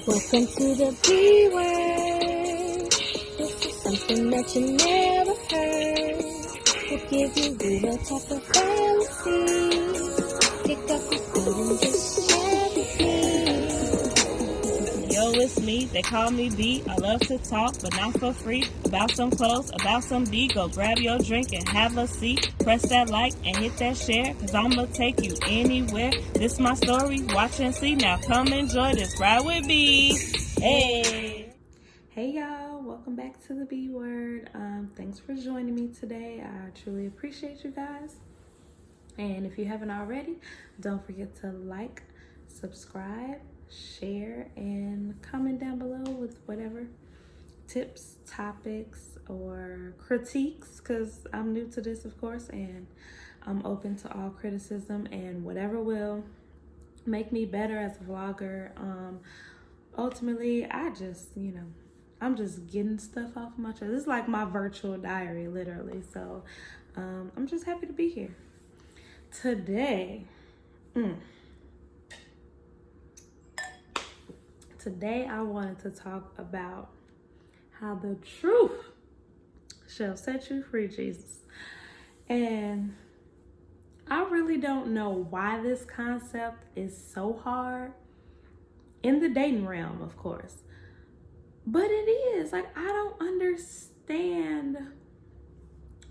Welcome to the B word. This is something that you never heard. We'll give you real type of fantasy. Pick up your phone and just share with me. Yo, it's me. They call me B. I love to talk, but not for free. About some clothes, about some D. Go grab your drink and have a seat. Press that like and hit that share, cause I'ma take you anywhere. This my story, watch and see. Now come enjoy this ride with B. Hey. Hey y'all, welcome back to the B Word. Thanks for joining me today. I truly appreciate you guys. And if you haven't already, don't forget to like, subscribe, share, and comment down below with whatever tips, topics, or critiques, because I'm new to this, of course, and I'm open to all criticism and whatever will make me better as a vlogger. Ultimately, I'm just getting stuff off my chest. This is like my virtual diary, literally. So I'm just happy to be here. Today I wanted to talk about how the truth shall set you free, Jesus. And I really don't know why this concept is so hard in the dating realm, of course. But it is. Like, I don't understand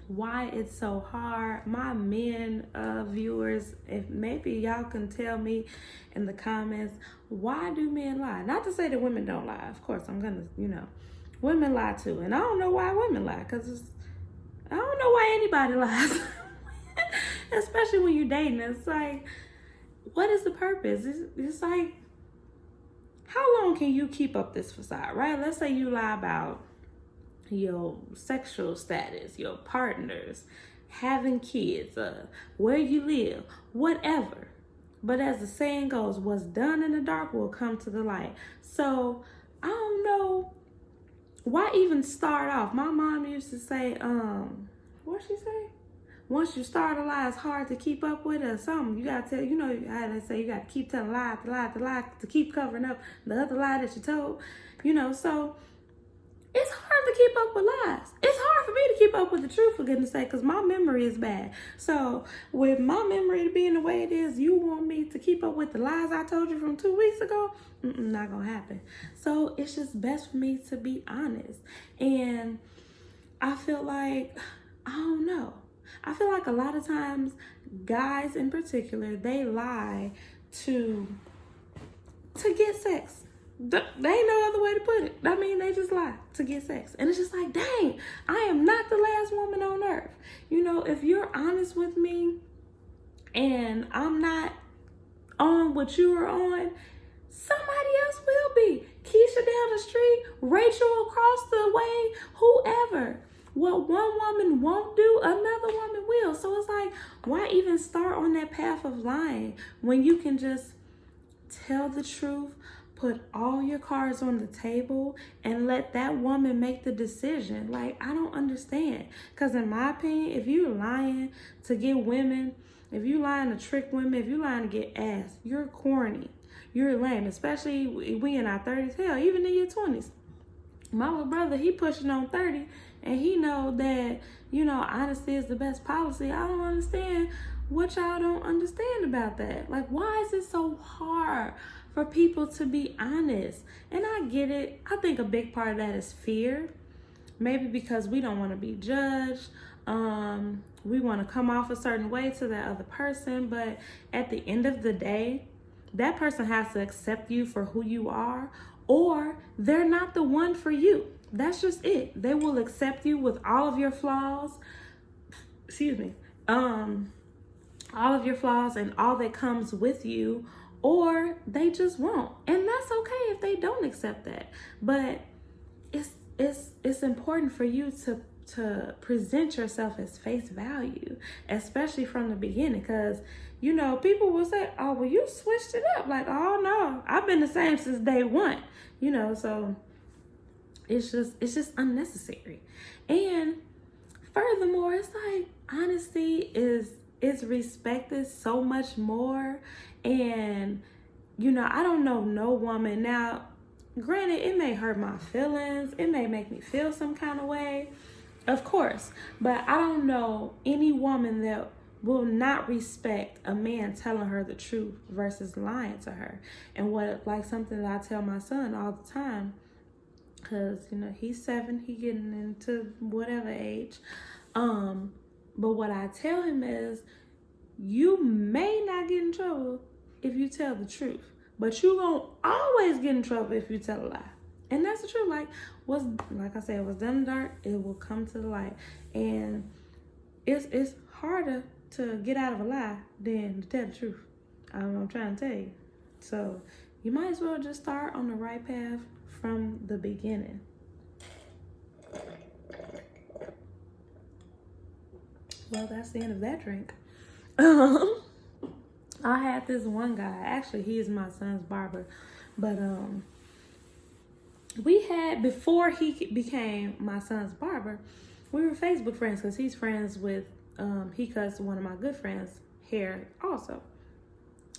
why it's so hard. My men viewers, if maybe y'all can tell me in the comments, why do men lie? Not to say that women don't lie. Of course, I'm gonna, women lie too. And I don't know why women lie, because I don't know why anybody lies. Especially when you're dating. It's like, what is the purpose? It's like, how long can you keep up this facade, right? Let's say you lie about your sexual status, your partners, having kids, where you live, whatever. But as the saying goes, what's done in the dark will come to the light. So I don't know why even start off. My mom used to say, what'd she say? Once you start a lie, it's hard to keep up with it or something. You gotta tell, how they say, you gotta keep telling lie to keep covering up the other lie that you told. So it's hard to keep up with lies. It's hard for me to keep up with the truth, for goodness sake, because my memory is bad. So with my memory being the way it is, you want me to keep up with the lies I told you from 2 weeks ago? Not gonna happen. So it's just best for me to be honest. And I feel like, I don't know. I feel like a lot of times, guys in particular, they lie to get sex. There ain't no other way to put it. I mean, they just lie to get sex. And it's just like, dang, I am not the last woman on earth. If you're honest with me and I'm not on what you are on, somebody else will be. Keisha down the street, Rachel across the way, whoever. What one woman won't do, another woman will. So it's like, why even start on that path of lying when you can just tell the truth, put all your cards on the table, and let that woman make the decision? Like, I don't understand. Because in my opinion, if you're lying to get women, if you're lying to trick women, if you're lying to get ass, you're corny. You're lame, especially we in our 30s, hell, even in your 20s. My little brother, he pushing on 30, and he know that, honesty is the best policy. I don't understand what y'all don't understand about that. Like, why is it so hard for people to be honest? And I get it. I think a big part of that is fear. Maybe because we don't want to be judged. We want to come off a certain way to that other person. But at the end of the day, that person has to accept you for who you are, or they're not the one for you. That's just it. They will accept you with all of your flaws. All of your flaws and all that comes with you, or they just won't. And that's okay if they don't accept that. But it's important for you to present yourself as face value, especially from the beginning, because people will say, oh, well, you switched it up. Like, oh no, I've been the same since day one. So it's just unnecessary. And furthermore, it's like, honesty is respected so much more. And I don't know no woman now. granted, it may hurt my feelings. It may make me feel some kind of way, of course. But I don't know any woman that will not respect a man telling her the truth versus lying to her. And what, like something that I tell my son all the time, because, you know, he's 7, he getting into whatever age. But what I tell him is, you may not get in trouble if you tell the truth, but you gonna always get in trouble if you tell a lie. And that's the truth. Like I said, what's done in the dark, it will come to the light. And it's harder to get out of a lie than to tell the truth. I'm trying to tell you. So you might as well just start on the right path from the beginning. Well, that's the end of that drink. I had this one guy. Actually, he is my son's barber. But we had, before he became my son's barber, we were Facebook friends because he's friends with, he cuts one of my good friends' hair also.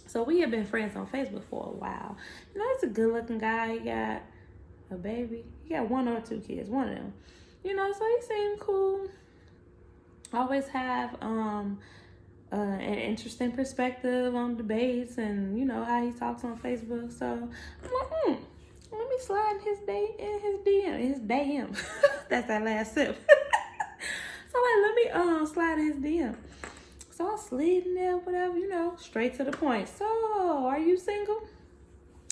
So we had been friends on Facebook for a while. You know, he's a good looking guy. He got a baby. He got 1 or 2 kids, one of them. You know, so he seemed cool. Always have an interesting perspective on debates and, you know, how he talks on Facebook. So I'm like, let me slide in his DM. That's that last sip. So let me slide in his DM. So I slid in there, whatever, you know, straight to the point. So, are you single?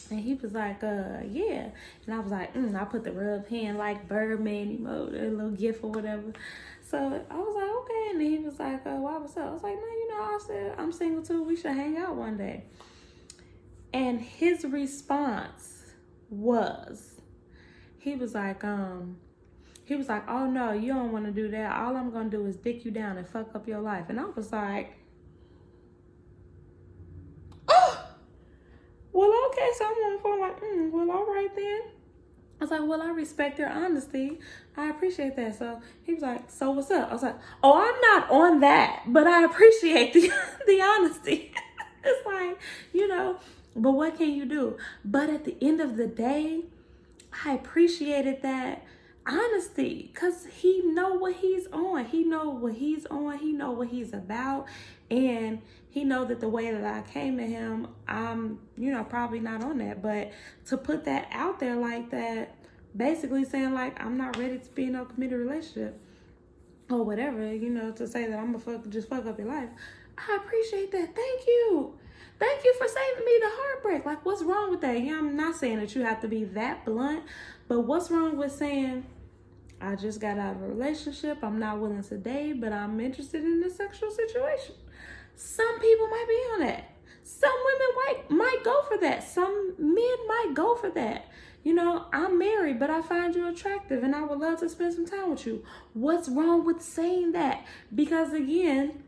And he was like, yeah. And I was like, I put the rub hand like Birdman emoji, a little gif or whatever. So I was like, okay. And then he was like, why, what's up? I was like, no, you know, I said, I'm single too. We should hang out one day. And his response was, he was like, oh no, you don't want to do that. All I'm going to do is dick you down and fuck up your life. And I was like, oh, well, okay. So I'm on the phone like, well, all right then. I was like, well, I respect your honesty. I appreciate that. So he was like, so what's up? I was like, oh, I'm not on that, but I appreciate the honesty. It's like, you know, but what can you do? But at the end of the day, I appreciated that honesty because he know what he's on. He know what he's on. He know what he's about. And he know that the way that I came to him, I'm, you know, probably not on that. But to put that out there like that, basically saying like, I'm not ready to be in a committed relationship or whatever, you know, to say that I'm gonna just fuck up your life. I appreciate that. Thank you. Thank you for saving me the heartbreak. Like, what's wrong with that? Yeah, I'm not saying that you have to be that blunt, but what's wrong with saying, I just got out of a relationship, I'm not willing to date, but I'm interested in a sexual situation? Some people might be on that. Some women might go for that. Some men might go for that. You know, I'm married, but I find you attractive and I would love to spend some time with you. What's wrong with saying that? Because again,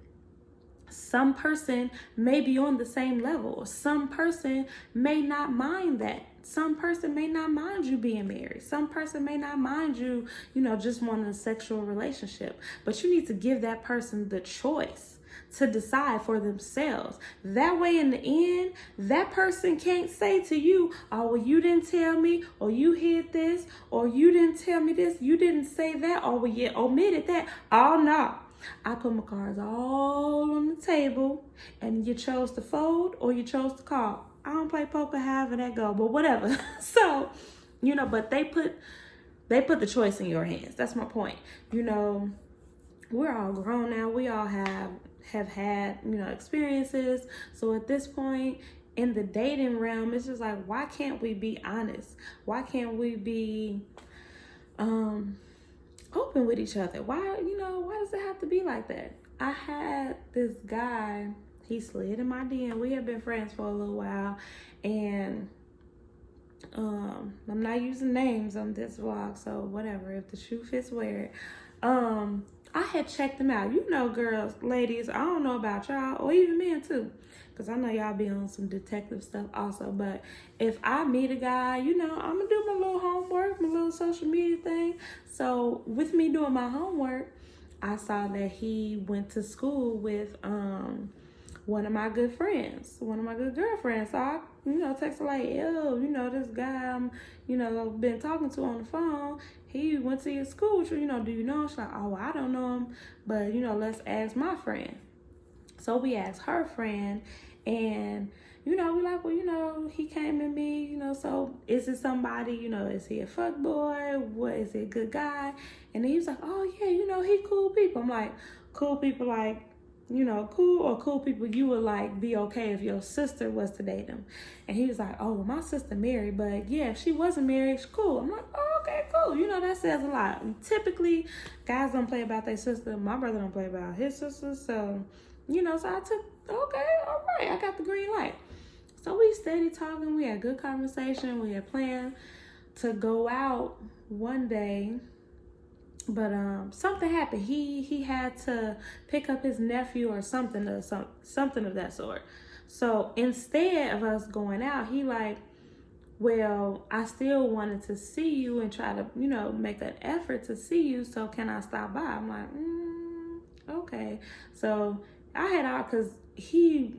some person may be on the same level. Some person may not mind that. Some person may not mind you being married. Some person may not mind you, you know, just wanting a sexual relationship. But you need to give that person the choice to decide for themselves. That way, in the end, that person can't say to you, oh, well, you didn't tell me, or you hid this, or you didn't tell me this, you didn't say that, or well, you omitted that. Oh, no. I put my cards all on the table, and you chose to fold or you chose to call. I don't play poker, however that go, but whatever. So, you know, but they put the choice in your hands. That's my point. You know, we're all grown now. We all have had, you know, experiences. So at this point in the dating realm, it's just like, why can't we be honest? Why can't we be open with each other? Why does it have to be like that? I had this guy, he slid in my DM. We had been friends for a little while, and I'm not using names on this vlog, so whatever. If the shoe fits, wear it. I had checked him out. You know, girls, ladies, I don't know about y'all, or even men too, because I know y'all be on some detective stuff also. But if I meet a guy, you know, I'm gonna do my little homework, my little social media thing. So with me doing my homework, I saw that he went to school with one of my good friends, one of my good girlfriends. So I text her like, ew, this guy I'm, been talking to on the phone, he went to your school, do you know him? She's like, oh, I don't know him, but, let's ask my friend. So we asked her friend, and, we like, well, he came at me, so is it somebody, is he a fuck boy? What, is he a good guy? And then he was like, oh, yeah, he cool people. I'm like, cool people like, cool, or cool people you would like be okay if your sister was to date him? And he was like, oh, well, my sister married, but yeah, if she wasn't married, it's cool. I'm like, oh, okay, cool. That says a lot. And typically, guys don't play about their sister. My brother don't play about his sister. So, so I took, okay, all right, I got the green light. So we steady talking. We had good conversation. We had planned to go out one day. But something happened. He had to pick up his nephew or something of that sort. So instead of us going out, he like, well, I still wanted to see you and try to, make an effort to see you. So can I stop by? I'm like, okay. So I had out, because he,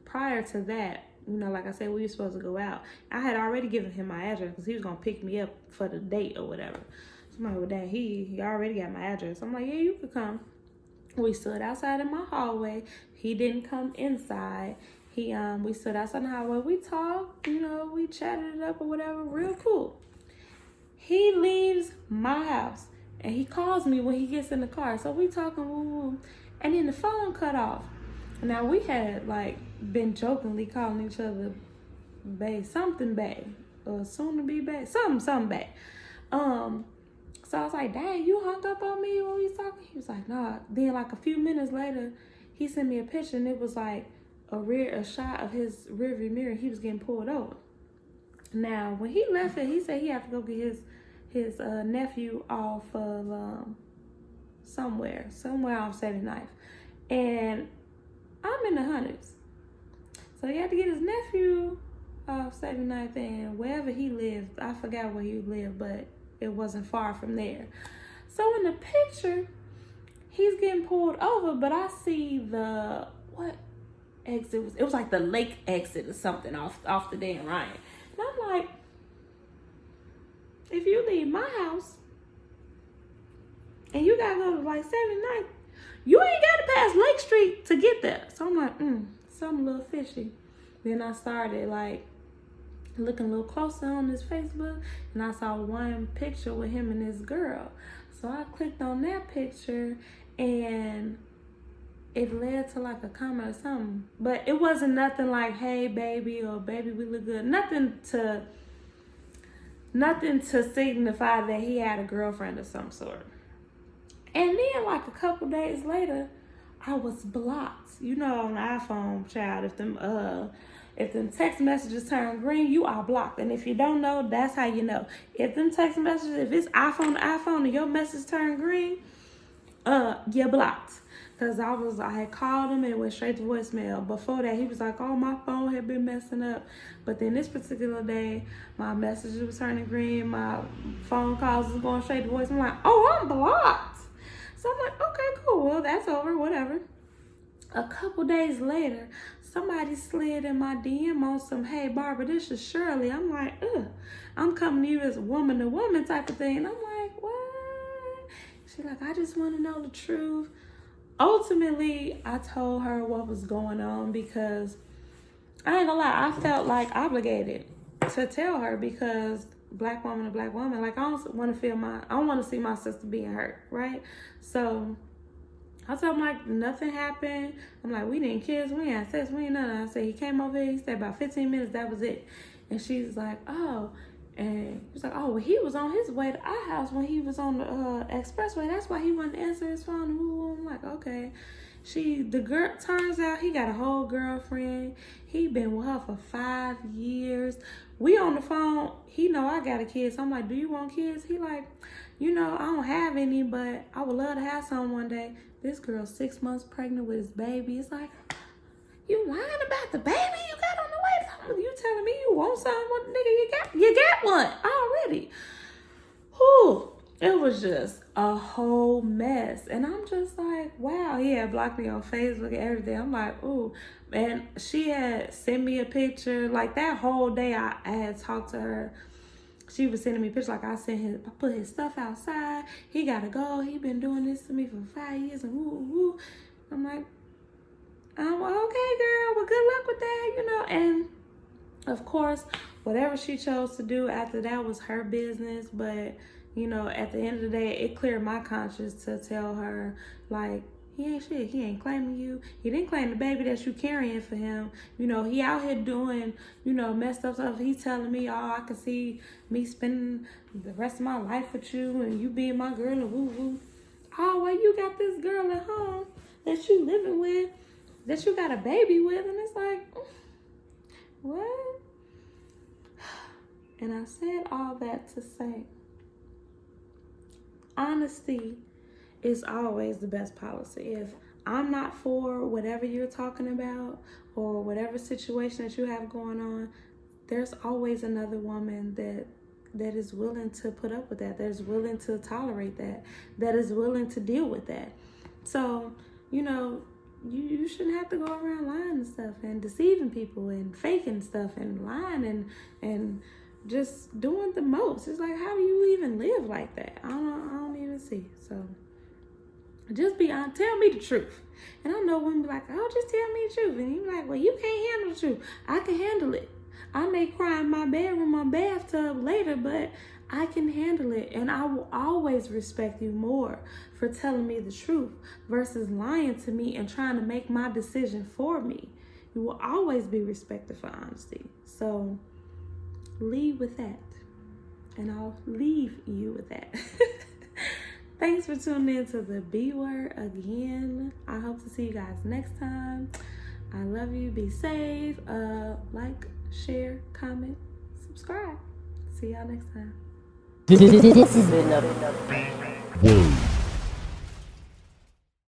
prior to that, like I said, we were supposed to go out. I had already given him my address because he was going to pick me up for the date or whatever. So I'm like, well, dang, he already got my address. I'm like, yeah, you could come. We stood outside in my hallway. He didn't come inside. We stood outside the hallway. We talked, we chatted it up or whatever. Real cool. He leaves my house and he calls me when he gets in the car. So we talking, woo-woo. And then the phone cut off. Now we had like been jokingly calling each other bae, something bae, or soon to be bae, something bae. So I was like, dang, you hung up on me when we was talking? He was like, nah. Then like a few minutes later, he sent me a picture and it was like a shot of his rearview mirror. He was getting pulled over. Now, when he left it, he said he had to go get his nephew off of somewhere off 79th. And I'm in the hundreds. So he had to get his nephew off 79th, and wherever he lived, I forgot where he lived, but it wasn't far from there. So in the picture, he's getting pulled over, but I see what exit was? It was like the lake exit or something off the damn Ryan. And I'm like, if you leave my house and you gotta go to like 79th, you ain't gotta pass Lake Street to get there. So I'm like, something a little fishy. Then I started like looking a little closer on his Facebook, and I saw one picture with him and his girl. So I clicked on that picture, and it led to like a comment or something. But it wasn't nothing like, hey baby, or baby we look good. Nothing to signify that he had a girlfriend of some sort. And then like a couple days later, I was blocked. On the iPhone, child, if them text messages turn green, you are blocked. And if you don't know, that's how you know. If them text messages, if it's iPhone to iPhone and your message turn green, you're blocked. Because I had called him and it went straight to voicemail. Before that, he was like, oh, my phone had been messing up. But then this particular day, my messages was turning green. My phone calls was going straight to voicemail. I'm like, oh, I'm blocked. So I'm like, okay, cool. Well, that's over, whatever. A couple days later, somebody slid in my DM on some, hey, Barbara, this is Shirley. I'm like, I'm coming to you as woman to woman type of thing. And I'm like, what? She's like, I just want to know the truth. Ultimately, I told her what was going on because I ain't gonna lie, I felt like obligated to tell her because black woman to black woman, like I don't want to see my sister being hurt, right? So I told him like nothing happened. I'm like, we didn't kiss, we didn't have sex, we ain't nothing. I said he came over here, he stayed about 15 minutes, that was it. And she's like, oh. And he was like, oh, well, he was on his way to our house when he was on the expressway. That's why he wouldn't answer his phone. I'm like, okay. The girl, turns out he got a whole girlfriend. He been with her for 5 years. We on the phone. He know I got a kid. So I'm like, do you want kids? He like, I don't have any, but I would love to have some one day. This girl's 6 months pregnant with his baby. It's like, you lying about the baby you got on the way? You telling me you want something? What nigga you got? You got one already. Whew. it was just a whole mess. And I'm just like, wow, he had blocked me on Facebook and everything. I'm like, ooh. And she had sent me a picture. Like that whole day I had talked to her. She was sending me pictures. Like I put his stuff outside. He gotta go. He been doing this to me for 5 years and woo woo. I'm like, well, okay, girl. Well, good luck with that, you know. And of course, whatever she chose to do after that was her business. But, you know, at the end of the day, it cleared my conscience to tell her, like, he ain't shit. He ain't claiming you. He didn't claim the baby that you carrying for him. You know, he out here doing, you know, messed up stuff. He's telling me, oh, I can see me spending the rest of my life with you and you being my girl and woo woo. Oh, well, you got this girl at home that you living with, that you got a baby with. And it's like, what? And I said all that to say, honesty is always the best policy. If I'm not for whatever you're talking about or whatever situation that you have going on, there's always another woman that is willing to put up with that is willing to tolerate that is willing to deal with that. So, you know, you shouldn't have to go around lying and stuff and deceiving people and faking stuff and lying and just doing the most. It's like, how do you even live like that? I don't even see. So just be honest. Tell me the truth. And I know women be like, oh, just tell me the truth. And you be like, well, you can't handle the truth. I can handle it. I may cry in my bedroom, my bathtub later, but I can handle it. And I will always respect you more for telling me the truth versus lying to me and trying to make my decision for me. You will always be respected for honesty. So leave with that. And I'll leave you with that. Thanks for tuning in to the B Word again. I hope to see you guys next time. I love you. Be safe. Like, share, comment, subscribe. See y'all next time. This has been a